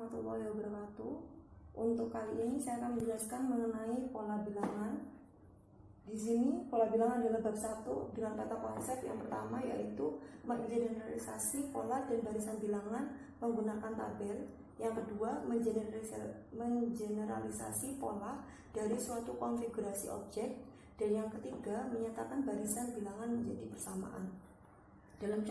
warahmatullahi wabarakatuh. Untuk kali ini saya akan menjelaskan mengenai pola bilangan. Di sini pola bilangan adalah bab 1 dengan kata konsep yang pertama, yaitu menggeneralisasi pola dan barisan bilangan menggunakan tabel. Yang kedua, menggeneralisasi pola dari suatu konfigurasi objek. Dan yang ketiga, menyatakan barisan bilangan menjadi bersamaan. Dalam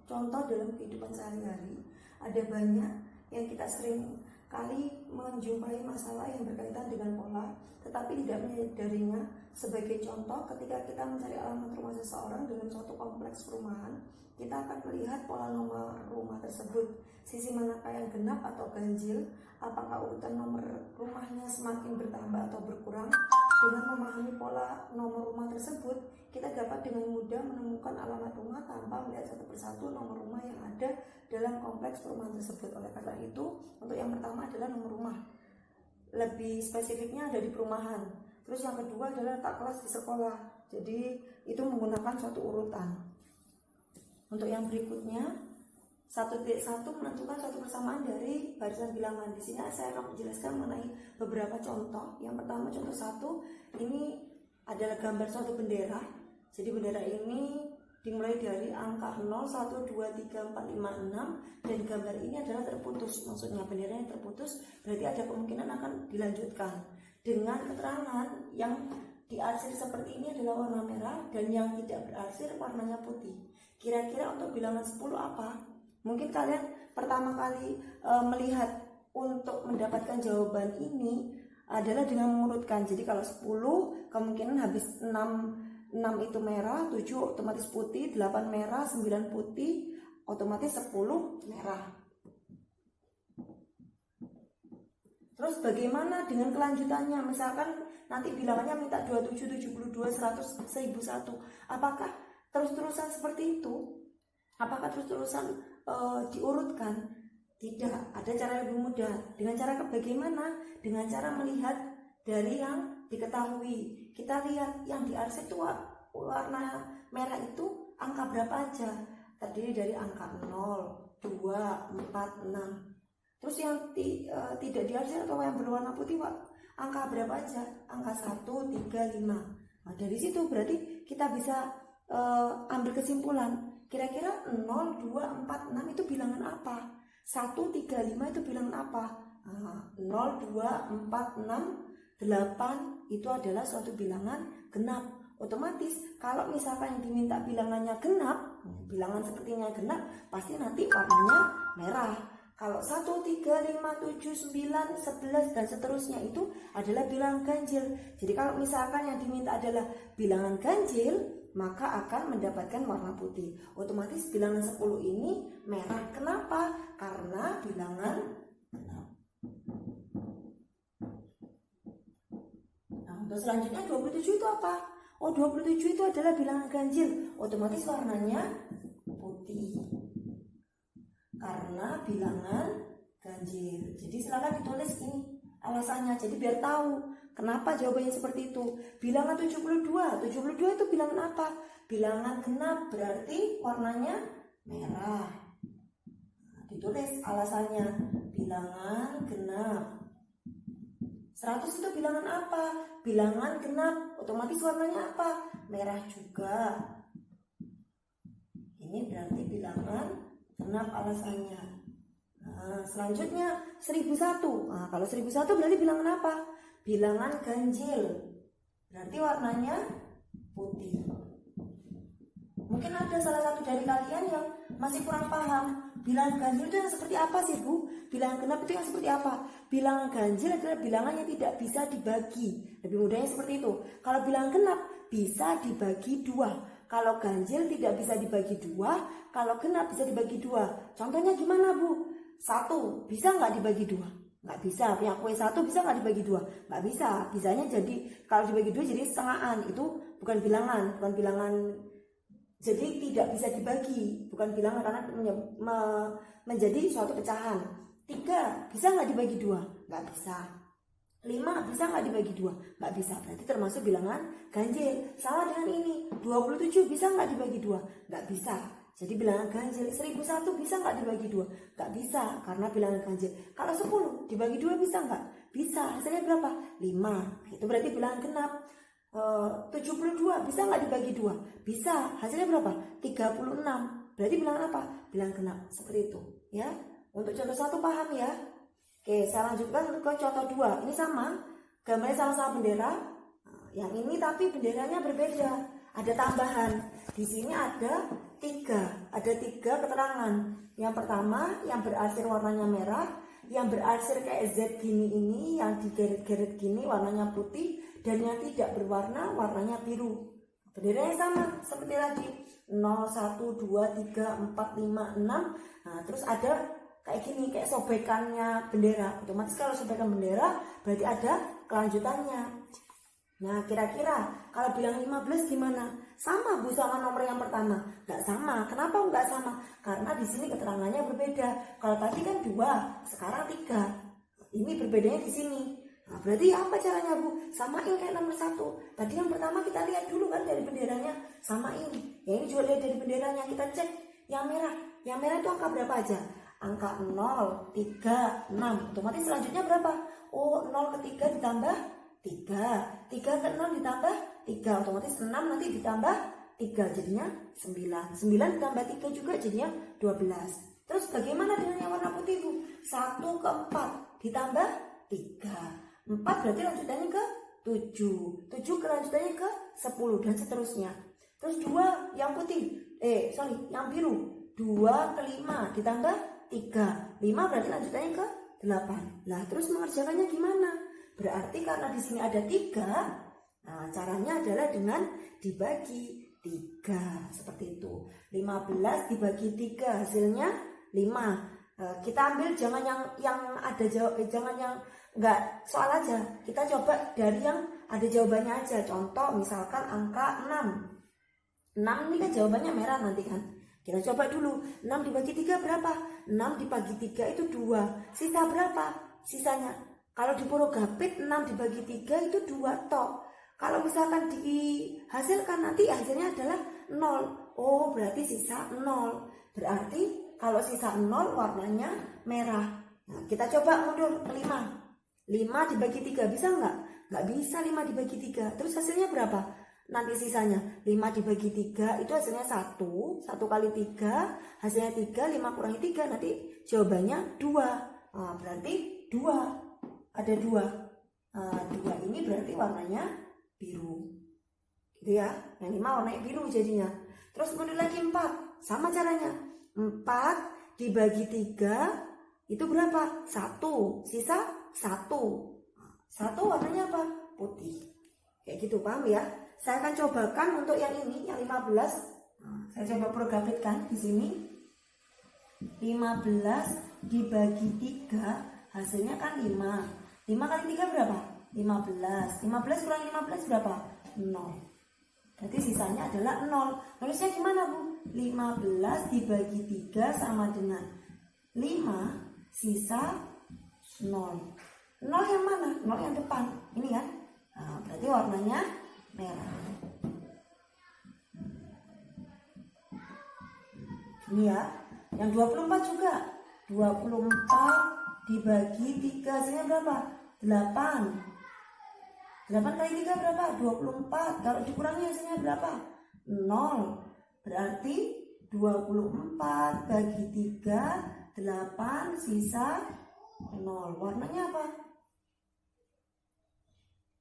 contoh dalam kehidupan sehari-hari, ada banyak yang kita sering kali menjumpai masalah yang berkaitan dengan pola, tetapi tidak menyadarinya. Sebagai contoh, ketika kita mencari alamat rumah seseorang dalam suatu kompleks perumahan, kita akan melihat pola nomor rumah tersebut. Sisi manakah yang genap atau ganjil? Apakah urutan nomor rumahnya semakin bertambah atau berkurang? Dengan memahami pola nomor rumah tersebut, kita dapat dengan mudah menemukan alamat rumah tanpa melihat satu persatu nomor rumah yang ada dalam kompleks perumahan tersebut. Oleh karena itu, untuk yang pertama adalah nomor rumah. Lebih spesifiknya ada di perumahan. Terus yang kedua adalah letak kelas di sekolah. Jadi itu menggunakan suatu urutan. Untuk yang berikutnya, 1.1 menentukan suatu persamaan dari barisan bilangan. Di sini saya akan menjelaskan mengenai beberapa contoh. Yang pertama, contoh 1, ini adalah gambar suatu bendera. Jadi bendera ini dimulai dari angka 0, 1, 2, 3, 4, 5, 6, dan gambar ini adalah terputus. Maksudnya bendera yang terputus berarti ada kemungkinan akan dilanjutkan. Dengan keterangan yang diarsir seperti ini adalah warna merah, dan yang tidak berarsir warnanya putih. Kira-kira untuk bilangan 10 apa? Mungkin kalian pertama kali melihat untuk mendapatkan jawaban ini adalah dengan mengurutkan. Jadi kalau 10 kemungkinan habis 6 itu merah, 7 otomatis putih, 8 merah, 9 putih, otomatis 10 merah. Terus bagaimana dengan kelanjutannya? Misalkan nanti bilangannya minta 27, 72, 100, 1001. Apakah terus-terusan seperti itu? Apakah terus-terusan diurutkan? Tidak, ada cara yang lebih mudah. Dengan cara bagaimana? Dengan cara melihat dari yang diketahui. Kita lihat yang diarsir itu warna merah itu angka berapa aja? Terdiri dari angka 0, 2, 4, 6. Terus yang tidak diarsir atau yang berwarna putih, angka berapa aja? Angka 1, 3, 5. Nah, dari situ berarti kita bisa ambil kesimpulan. Kira-kira 0, 2, 4, 6 itu bilangan apa? 1, 3, 5 itu bilangan apa? 0, 2, 4, 6, 8 itu adalah suatu bilangan genap. Otomatis kalau misalkan yang diminta bilangannya genap, bilangan sepertinya genap, pasti nanti warnanya merah. Kalau 1, 3, 5, 7, 9, 11 dan seterusnya itu adalah bilangan ganjil. Jadi kalau misalkan yang diminta adalah bilangan ganjil, maka akan mendapatkan warna putih. Otomatis bilangan 10 ini merah. Kenapa? Karena bilangan genap. Nah, untuk selanjutnya 27 itu apa? Oh, 27 itu adalah bilangan ganjil. Otomatis warnanya putih. Karena bilangan ganjil. Jadi silakan ditulis ini alasannya. Jadi biar tahu kenapa jawabannya seperti itu. Bilangan 72 itu bilangan apa? Bilangan genap, berarti warnanya merah. Ditulis alasannya, bilangan genap. 100 itu bilangan apa? Bilangan genap, otomatis warnanya apa? Merah juga. Ini berarti bilangan genap alasannya. Nah, selanjutnya 1001. Nah, kalau 1001 berarti bilangan apa? Bilangan ganjil. Berarti warnanya putih. Mungkin ada salah satu dari kalian yang masih kurang paham. Bilangan ganjil itu yang seperti apa sih, Bu? Bilangan genap itu yang seperti apa? Bilangan ganjil adalah bilangan yang tidak bisa dibagi. Lebih mudahnya seperti itu. Kalau bilangan genap bisa dibagi 2. Kalau ganjil tidak bisa dibagi 2. Kalau genap bisa dibagi 2. Contohnya gimana, Bu? 1 bisa nggak dibagi 2? Nggak bisa. Punya kue 1 bisa nggak dibagi 2? Nggak bisa. Bisanya jadi kalau dibagi 2 jadi setengahan. Itu bukan bilangan. Jadi tidak bisa dibagi. Bukan bilangan karena menjadi suatu pecahan. 3 bisa nggak dibagi 2? Nggak bisa. 5 bisa nggak dibagi 2? Nggak bisa. Berarti termasuk bilangan ganjil. Sama dengan ini. 27 bisa nggak dibagi 2? Nggak bisa. Jadi bilangan ganjil. 1001 bisa nggak dibagi 2? Nggak bisa, karena bilangan ganjil. Kalau 10 dibagi 2 bisa nggak? Bisa. Hasilnya berapa? 5. Itu berarti bilangan genap. 72 bisa nggak dibagi 2? Bisa. Hasilnya berapa? 36. Berarti bilangan apa? Bilangan genap. Seperti itu. Ya. Untuk contoh 1 paham ya? Oke, saya lanjutkan ke contoh 2. Ini sama. Gambarnya sama-sama bendera. Yang ini tapi benderanya berbeda. Ada tambahan. Di sini ada 3. Ada 3 keterangan. Yang pertama, yang berarsir warnanya merah. Yang berarsir kayak Z gini ini, yang digeret-geret gini warnanya putih. Dan yang tidak berwarna warnanya biru. Benderanya sama seperti tadi. 0, 1, 2, 3, 4, 5, 6. Nah, terus ada kayak gini, kayak sobekannya bendera. Otomatis kalau sobekan bendera berarti ada kelanjutannya. Nah, kira-kira kalau bilang 15 gimana? Sama Bu sama nomor yang pertama? Nggak sama. Kenapa nggak sama? Karena di sini keterangannya berbeda. Kalau tadi kan 2, sekarang 3. Ini berbedanya di sini. Nah, berarti apa caranya Bu? Samain kayak nomor 1. Tadi yang pertama kita lihat dulu kan dari benderanya. Samain. Ya ini juga lihat dari benderanya. Kita cek yang merah. Yang merah itu angka berapa aja? Angka 0, 3, 6. Otomatis selanjutnya berapa? Oh, 0 ke 3 ditambah 3. 3 ke 6 ditambah 3. Otomatis 6 nanti ditambah 3. Jadinya 9. 9 ditambah 3 juga jadinya 12. Terus bagaimana dengan yang warna putih Bu? 1 ke 4 ditambah 3. 4 berarti lanjutannya ke 7. 7 kelanjutannya ke 10 dan seterusnya. Terus 2 yang putih. Yang biru. 2 ke 5 ditambah 3. 5 berarti lanjutannya ke 8. Nah, terus mengerjakannya gimana? Berarti karena di sini ada 3, nah caranya adalah dengan dibagi 3 seperti itu. 15 dibagi 3 hasilnya 5. Kita ambil jangan yang ada jangan yang enggak soal aja. Kita coba dari yang ada jawabannya aja. Contoh misalkan angka 6. 6 ini kan jawabannya merah nanti kan. Kita coba dulu. 6 dibagi 3 berapa? 6 dibagi 3 itu 2. Sisa berapa? Sisanya kalau di Purwogapit 6 dibagi 3 itu 2 tok. Kalau misalkan dihasilkan nanti hasilnya adalah 0. Oh, berarti sisa 0. Berarti kalau sisa 0 warnanya merah. Nah, kita coba mundur ke 5. 5 dibagi 3 bisa nggak? Nggak bisa 5 dibagi 3. Terus hasilnya berapa? Nanti sisanya 5 dibagi 3 itu hasilnya 1. 1 kali 3 hasilnya 3. 5 kurangi 3 nanti jawabannya 2. Nah, berarti 2. Ada 2. 2 ini berarti warnanya biru. Gitu ya. Yang 5 warnanya biru jadinya. Terus kemudian lagi 4. Sama caranya. 4 dibagi 3 itu berapa? 1. Sisa 1. 1 warnanya apa? Putih. Kayak gitu, paham ya? Saya akan cobakan untuk yang ini, yang 15. Saya coba Purwogapit di sini. 15 dibagi 3 hasilnya kan 5. 5 kali 3 berapa? 15. 15 kurangi 15 berapa? 0. Berarti sisanya adalah 0. Nulisnya gimana Bu? 15 dibagi 3 sama dengan 5 sisa 0. 0 yang mana? 0 yang depan. Ini kan? Nah, berarti warnanya merah. Ini ya. Yang 24 juga. 24 dibagi 3 hasilnya berapa? 8. 8 kali 3 berapa? 24. Kalau dikurangi hasilnya berapa? 0. Berarti 24 bagi 3 8 sisa 0. Warnanya apa?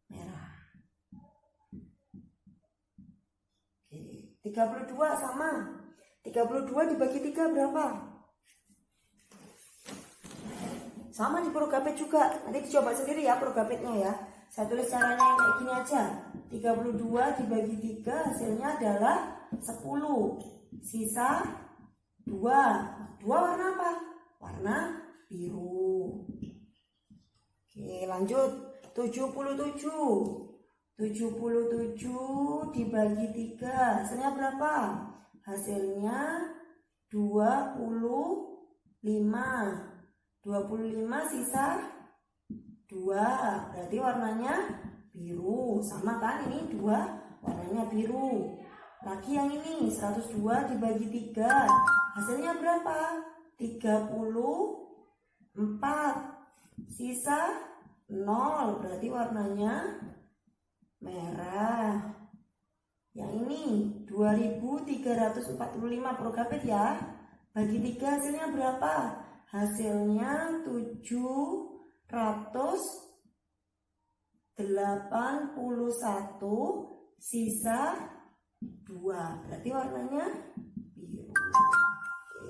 Merah. Oke. 32 sama. 32 dibagi 3 berapa? Sama di Purwogapit juga. Nanti dicoba sendiri ya Purwogapitnya ya. Saya tulis caranya yang kayak gini aja. 32 dibagi 3 hasilnya adalah 10. Sisa 2. 2 warna apa? Warna biru. Oke, lanjut. 77. 77 dibagi 3 hasilnya berapa? Hasilnya 25. 25 sisa 2. Berarti warnanya biru. Sama kan ini 2 warnanya biru. Lagi yang ini 102 dibagi 3. Hasilnya berapa? 34. Sisa 0. Berarti warnanya merah. Yang ini 2345 prokapit ya. Bagi 3 hasilnya berapa? Hasilnya 781. Sisa 2. Berarti warnanya biru. Oke.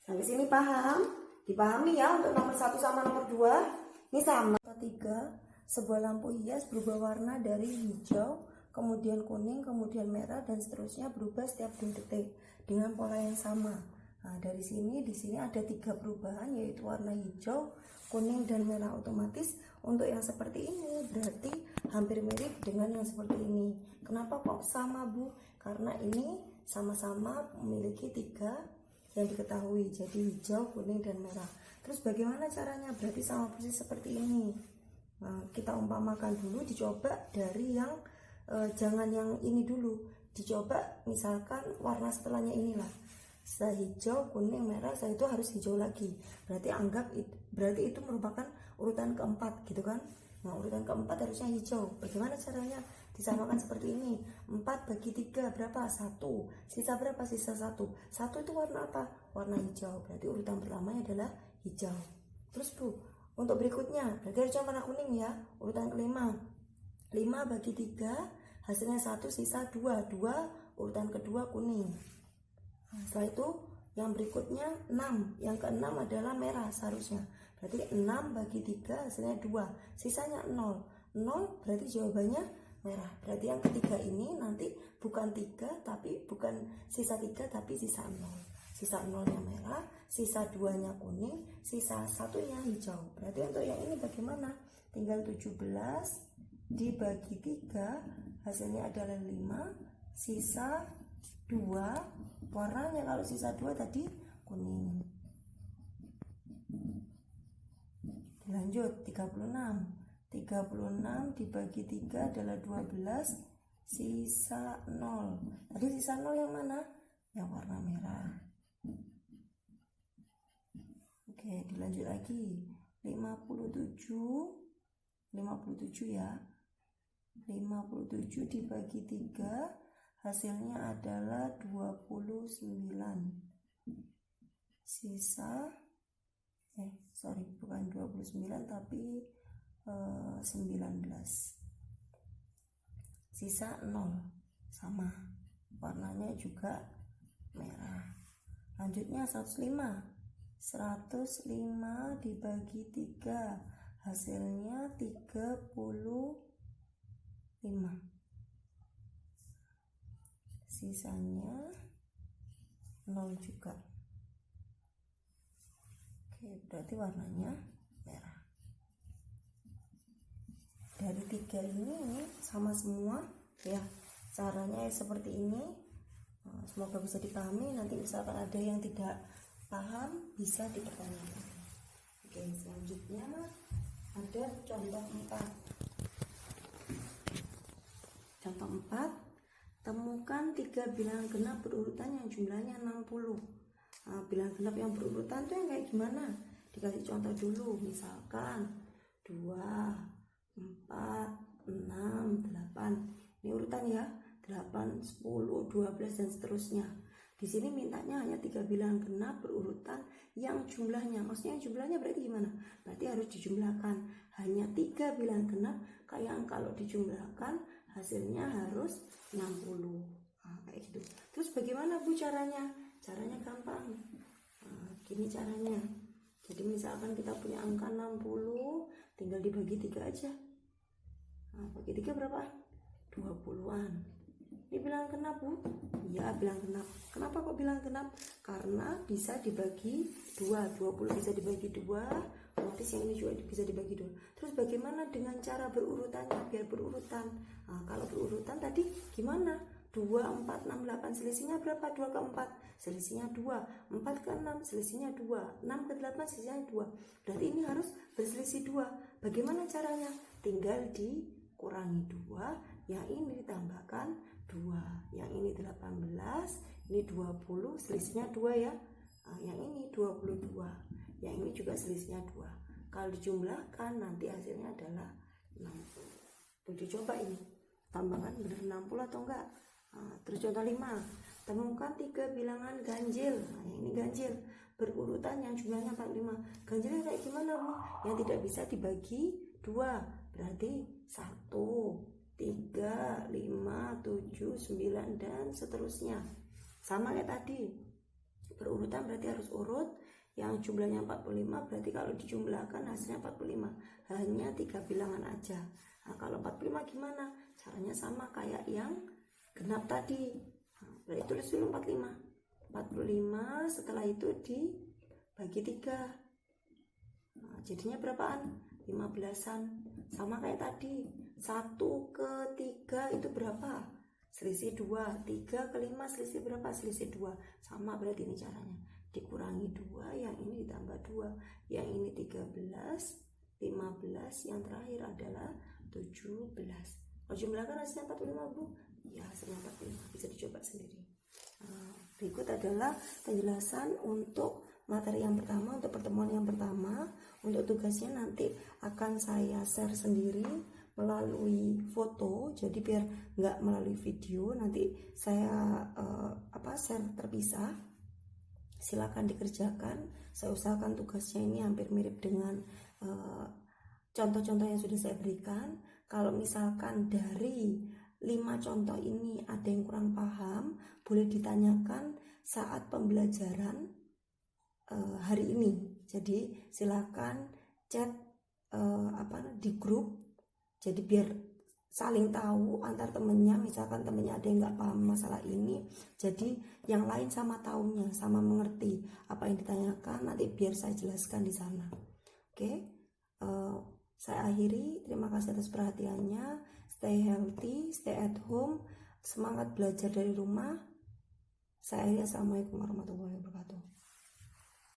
Sampai sini paham? Dipahami ya untuk nomor 1 sama nomor 2. Ini sama. 3. Sebuah lampu hias berubah warna dari hijau, kemudian kuning, kemudian merah, dan seterusnya berubah setiap 2 detik dengan pola yang sama. Nah, dari sini di sini ada 3 perubahan, yaitu warna hijau, kuning, dan merah. Otomatis untuk yang seperti ini berarti hampir mirip dengan yang seperti ini. Kenapa kok sama, Bu? Karena ini sama-sama memiliki 3 yang diketahui, jadi hijau, kuning, dan merah. Terus bagaimana caranya? Berarti sama persis seperti ini. Nah, kita umpamakan dulu, dicoba dari yang jangan yang ini dulu, dicoba misalkan warna setelahnya inilah. Setelah hijau, kuning, merah, setelah itu harus hijau lagi. Berarti itu merupakan urutan keempat gitu kan. Nah, urutan keempat harusnya hijau. Bagaimana caranya? Disamakan seperti ini. 4 bagi 3 berapa? 1. Sisa berapa? Sisa 1. 1 itu warna apa? Warna hijau. Berarti urutan pertamanya adalah hijau. Terus Bu, untuk berikutnya berarti harusnya warna kuning ya. Urutan kelima. 5 bagi 3 hasilnya 1, sisa 2. 2 urutan kedua kuning. Nah, setelah itu yang berikutnya 6. Yang ke-6 adalah merah seharusnya. Berarti 6 bagi 3 hasilnya 2. Sisanya 0. 0 berarti jawabannya merah. Berarti yang ketiga ini nanti bukan 3 tapi bukan sisa 3 tapi sisa 0. Sisa 0-nya merah, sisa 2-nya kuning, sisa 1-nya hijau. Berarti untuk yang ini bagaimana? Tinggal 17 dibagi 3 hasilnya adalah 5, sisa 2. Warnanya kalau sisa 2 tadi kuning. Lanjut 36 dibagi 3 adalah 12, sisa 0. Tadi sisa 0 yang mana? Yang warna merah. Oke, dilanjut lagi. 57 ya. 57 dibagi 3 hasilnya adalah 29. Sisa bukan 29 tapi 19. Sisa 0. Sama. Warnanya juga merah. Lanjutnya 105 dibagi 3 hasilnya 35. Sisanya 0 juga. Oke, berarti warnanya merah. Dari 3 ini sama semua ya. Caranya seperti ini. Semoga bisa dipahami. Nanti misalkan ada yang tidak paham bisa dipertanyakan. Oke, selanjutnya ada contoh 4. Contoh 4, temukan 3 bilangan genap berurutan yang jumlahnya 60. Nah, bilangan genap yang berurutan itu yang kayak gimana? Dikasih contoh dulu, misalkan 2, 4, 6, 8. Ini urutan ya, 8, 10, 12 dan seterusnya. Di sini mintanya hanya 3 bilangan genap berurutan yang jumlahnya. Maksudnya jumlahnya berarti gimana? Berarti harus dijumlahkan. Hanya 3 bilangan genap kayak kalau dijumlahkan hasilnya harus 60. Nah, kayak gitu. Terus bagaimana Bu caranya? Caranya gampang. Nah, gini caranya. Jadi misalkan kita punya angka 60, tinggal dibagi 3 aja. Nah, bagi 3 berapa? 20-an. Ini bilangan genap Bu? Iya, bilangan genap. Kenapa kok bilangan genap? Karena bisa dibagi 2. 20 bisa dibagi 2, otomatis yang ini juga bisa dibagi 2. Terus bagaimana dengan cara berurutannya? Biar berurutan. Nah, kalau berurutan tadi gimana? 2, 4, 6, 8 selisihnya berapa? 2 ke 4 selisihnya 2, 4 ke 6 selisihnya 2, 6 ke 8 selisihnya 2. Berarti ini harus berselisih 2. Bagaimana caranya? Tinggal dikurangi 2, yang ini ditambahkan 2. Yang ini 18, ini 20, selisihnya 2 ya. Yang ini 22, yang ini juga selisihnya 2. Kalau dijumlahkan nanti hasilnya adalah 60. Udah coba ini, tambahkan benar 60 atau enggak. Terus contoh 5, temukan 3 bilangan ganjil. Yang ini ganjil berurutan yang jumlahnya 45. Ganjilnya kayak gimana, Bu? Yang tidak bisa dibagi 2, berarti 1, 3, 5, 7, 9 dan seterusnya. Sama kayak tadi, berurutan berarti harus urut. Yang jumlahnya 45 berarti kalau dijumlahkan hasilnya 45. Hanya 3 bilangan aja. Kalau 45 gimana? Caranya sama kayak yang genap tadi. Berarti tulis dulu 45. Setelah itu dibagi 3. Jadinya berapaan? 15-an. Sama kayak tadi. 1 ke 3 itu berapa? Selisih 2. 3 ke 5 selisih berapa? Selisih 2. Sama berarti ini caranya. Dikurangi 2, yang ini ditambah 2. Yang ini 13, 15, yang terakhir adalah 17. Kalau jumlahkan hasilnya 45, Bu? Ya, hasilnya 45. Bisa dicoba sendiri. Berikut adalah penjelasan untuk materi yang pertama, untuk pertemuan yang pertama. Untuk tugasnya nanti akan saya share sendiri melalui foto, jadi biar nggak melalui video. Nanti saya share terpisah. Silakan dikerjakan. Saya usahakan tugasnya ini hampir mirip dengan contoh-contoh yang sudah saya berikan. Kalau misalkan dari 5 contoh ini ada yang kurang paham, boleh ditanyakan saat pembelajaran hari ini. Jadi silakan chat di grup. Jadi biar saling tahu antar temennya. Misalkan temennya ada yang nggak paham masalah ini, jadi yang lain sama tahunya, sama mengerti apa yang ditanyakan, nanti biar saya jelaskan di sana. Oke. Saya akhiri. Terima kasih atas perhatiannya. Stay healthy, stay at home, semangat belajar dari rumah. Saya akhiri. Assalamualaikum warahmatullahi wabarakatuh.